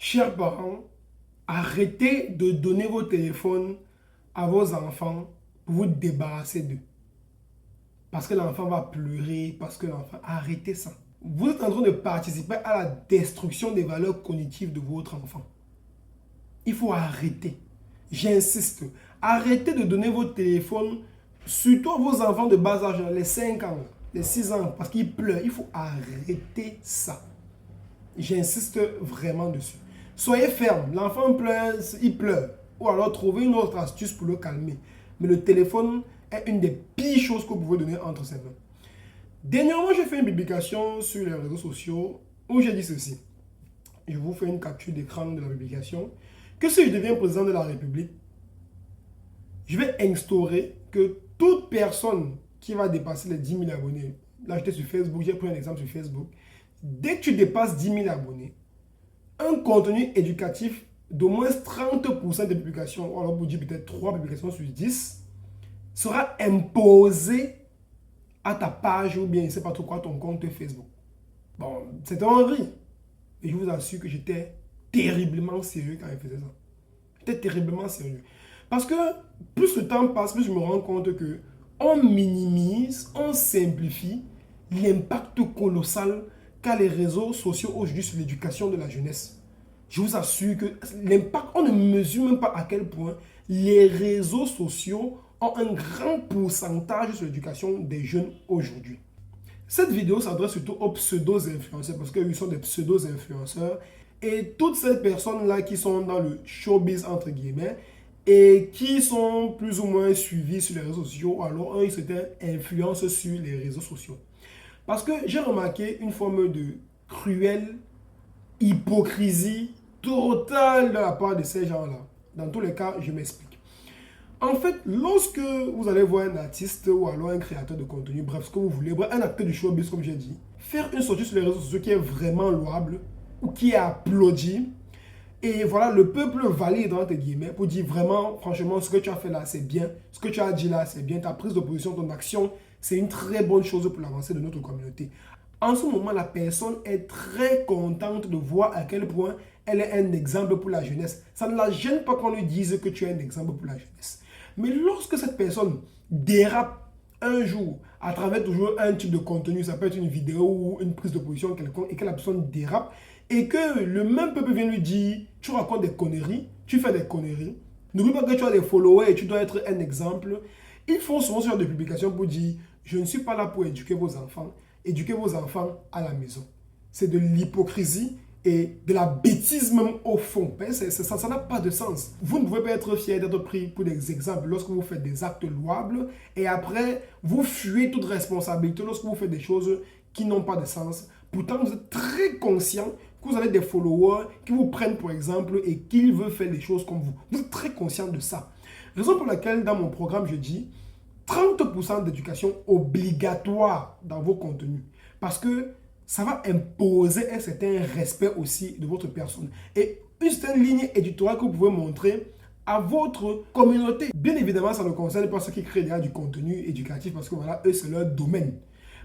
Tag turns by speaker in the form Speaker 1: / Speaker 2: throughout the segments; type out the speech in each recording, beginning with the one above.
Speaker 1: Chers parents, arrêtez de donner vos téléphones à vos enfants pour vous débarrasser d'eux. Parce que l'enfant va pleurer, parce que l'enfant... Arrêtez ça. Vous êtes en train de participer à la destruction des valeurs cognitives de votre enfant. Il faut arrêter. J'insiste. Arrêtez de donner vos téléphones, surtout à vos enfants de bas âge, les 5 ans, les 6 ans, parce qu'ils pleurent. Il faut arrêter ça. J'insiste vraiment dessus. Soyez ferme. L'enfant pleure, il pleure. Ou alors trouvez une autre astuce pour le calmer. Mais le téléphone est une des pires choses que vous pouvez donner entre ses mains. Dernièrement, j'ai fait une publication sur les réseaux sociaux où j'ai dit ceci. Je vous fais une capture d'écran de la publication. Que si je deviens président de la République, je vais instaurer que toute personne qui va dépasser les 10 000 abonnés, là j'étais sur Facebook, j'ai pris un exemple sur Facebook, dès que tu dépasses 10 000 abonnés, un contenu éducatif d'au moins 30% des publications, ou alors vous dire peut-être 3 publications sur 10, sera imposé à ta page ou bien je ne sais pas trop quoi, ton compte Facebook. Bon, c'était un ri. Et je vous assure que j'étais terriblement sérieux quand je faisais ça. J'étais terriblement sérieux. Parce que plus le temps passe, plus je me rends compte que on minimise, on simplifie l'impact colossal qu'a les réseaux sociaux aujourd'hui sur l'éducation de la jeunesse. Je vous assure que l'impact, on ne mesure même pas à quel point les réseaux sociaux ont un grand pourcentage sur l'éducation des jeunes aujourd'hui. Cette vidéo s'adresse surtout aux pseudo-influenceurs parce qu'ils sont des pseudo-influenceurs et toutes ces personnes-là qui sont dans le showbiz entre guillemets et qui sont plus ou moins suivis sur les réseaux sociaux, alors eux, ils s'étaient influencent sur les réseaux sociaux. Parce que j'ai remarqué une forme de cruelle hypocrisie totale de la part de ces gens-là. Dans tous les cas, je m'explique. En fait, lorsque vous allez voir un artiste ou alors un créateur de contenu, bref, ce que vous voulez, un acteur du showbiz, comme j'ai dit, faire une sortie sur les réseaux sociaux qui est vraiment louable ou qui est applaudi, et voilà, le peuple valide, entre guillemets, pour dire vraiment, franchement, ce que tu as fait là, c'est bien. Ce que tu as dit là, c'est bien. Ta prise de position, ton action, c'est une très bonne chose pour l'avancée de notre communauté. En ce moment, la personne est très contente de voir à quel point elle est un exemple pour la jeunesse. Ça ne la gêne pas qu'on lui dise que tu es un exemple pour la jeunesse. Mais lorsque cette personne dérape un jour à travers toujours un type de contenu, ça peut être une vidéo ou une prise de position quelconque, et que la personne dérape, et que le même peuple vient lui dire, tu racontes des conneries, tu fais des conneries, n'oublie pas que tu as des followers et tu dois être un exemple. Ils font souvent ce genre de publication pour dire, je ne suis pas là pour éduquer vos enfants à la maison. C'est de l'hypocrisie et de la bêtise même au fond. Ça n'a pas de sens. Vous ne pouvez pas être fier d'être pris pour des exemples lorsque vous faites des actes louables et après, vous fuyez toute responsabilité lorsque vous faites des choses qui n'ont pas de sens. Pourtant, vous êtes très conscient que vous avez des followers qui vous prennent pour exemple et qu'ils veulent faire des choses comme vous. Vous êtes très conscient de ça. Raison pour laquelle dans mon programme, je dis 30% d'éducation obligatoire dans vos contenus. Parce que ça va imposer un certain respect aussi de votre personne. Et une certaine ligne éditoriale que vous pouvez montrer à votre communauté. Bien évidemment, ça ne concerne pas ceux qui créent déjà du contenu éducatif parce que voilà, eux, c'est leur domaine.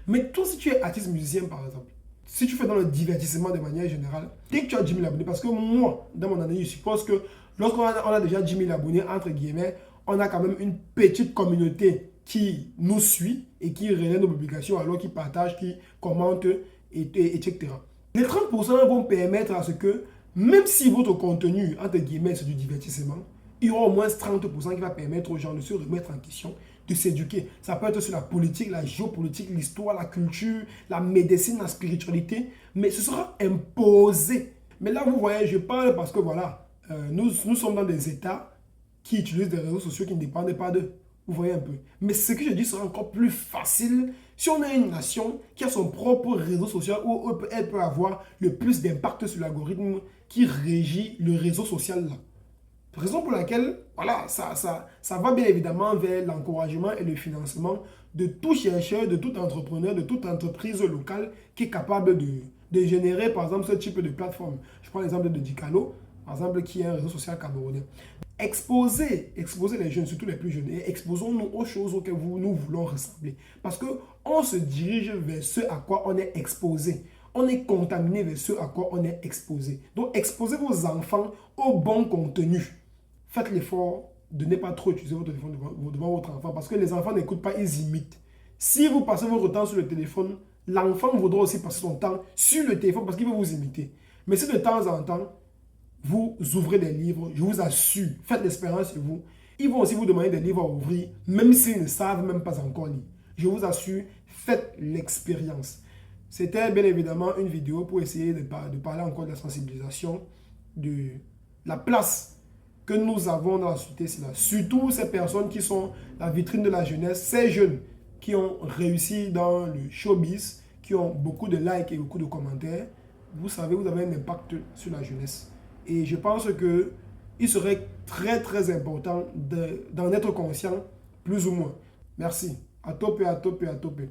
Speaker 1: Mais toi, si tu es artiste musicien, par exemple, si tu fais dans le divertissement de manière générale, dès que tu as 10 000 abonnés, parce que moi, dans mon année, je suppose que lorsqu'on a déjà 10 000 abonnés, entre guillemets, on a quand même une petite communauté qui nous suit et qui relaie nos publications, alors qui partage, qui commente, etc. Les 30% vont permettre à ce que, même si votre contenu, entre guillemets, c'est du divertissement, il y aura au moins 30% qui va permettre aux gens de se remettre en question, de s'éduquer. Ça peut être sur la politique, la géopolitique, l'histoire, la culture, la médecine, la spiritualité, mais ce sera imposé. Mais là, vous voyez, je parle parce que voilà, nous sommes dans des États qui utilisent des réseaux sociaux qui ne dépendent pas d'eux. Vous voyez un peu. Mais ce que je dis sera encore plus facile si on a une nation qui a son propre réseau social où elle peut avoir le plus d'impact sur l'algorithme qui régit le réseau social là. Raison pour laquelle, voilà, ça va bien évidemment vers l'encouragement et le financement de tout chercheur, de tout entrepreneur, de toute entreprise locale qui est capable de générer, par exemple, ce type de plateforme. Je prends l'exemple de Dicalo, par exemple, qui est un réseau social camerounais. Exposez les jeunes, surtout les plus jeunes, et exposons-nous aux choses auxquelles nous voulons ressembler. Parce qu'on se dirige vers ce à quoi on est exposé. On est contaminé de ce à quoi on est exposé. Donc, exposez vos enfants au bon contenu. Faites l'effort de ne pas trop utiliser votre téléphone devant votre enfant parce que les enfants n'écoutent pas, ils imitent. Si vous passez votre temps sur le téléphone, l'enfant voudra aussi passer son temps sur le téléphone parce qu'il veut vous imiter. Mais si de temps en temps, vous ouvrez des livres, je vous assure, faites l'expérience sur vous. Ils vont aussi vous demander des livres à ouvrir, même s'ils ne savent même pas encore lire. Je vous assure, faites l'expérience. C'était bien évidemment une vidéo pour essayer de parler encore de la sensibilisation, de la place que nous avons dans la société. Surtout ces personnes qui sont la vitrine de la jeunesse, ces jeunes qui ont réussi dans le showbiz, qui ont beaucoup de likes et beaucoup de commentaires. Vous savez, vous avez un impact sur la jeunesse. Et je pense qu'il serait très très important d'en être conscient, plus ou moins. Merci. À topé, à topé, à topé.